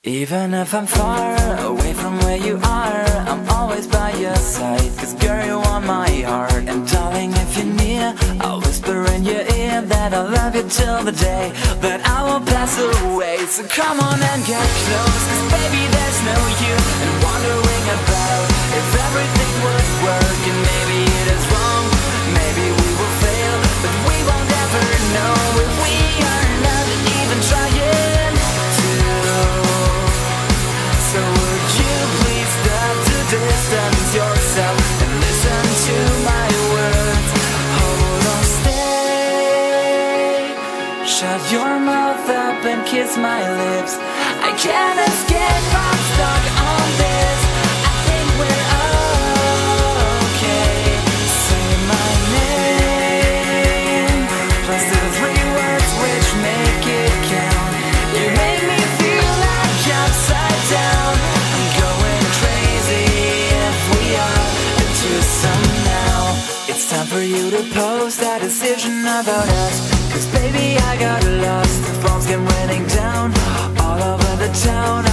Even if I'm far away from where you are, I'm always by your side, 'cause girl, you want my heart. And darling, if you're near, I'll whisper in your ear that I love you till the day that I will pass away. So come on and get close, 'cause baby, there's no use in wondering about if everything would work. And maybe it is wrong, maybe we will fail, but we won't ever know if we are not even trying to. So would you please stop to distance yourself and listen to my words? Hold on, stay. Shut your mouth up and kiss my lips. I can't escape, I'm stuck on this. I think we're okay. Say my name plus the 3 words which make it count. You make me feel like upside down. I'm going crazy if we are into some now. It's time for you to post that decision about us, 'cause baby, I got lost. The phones came raining down all over the town.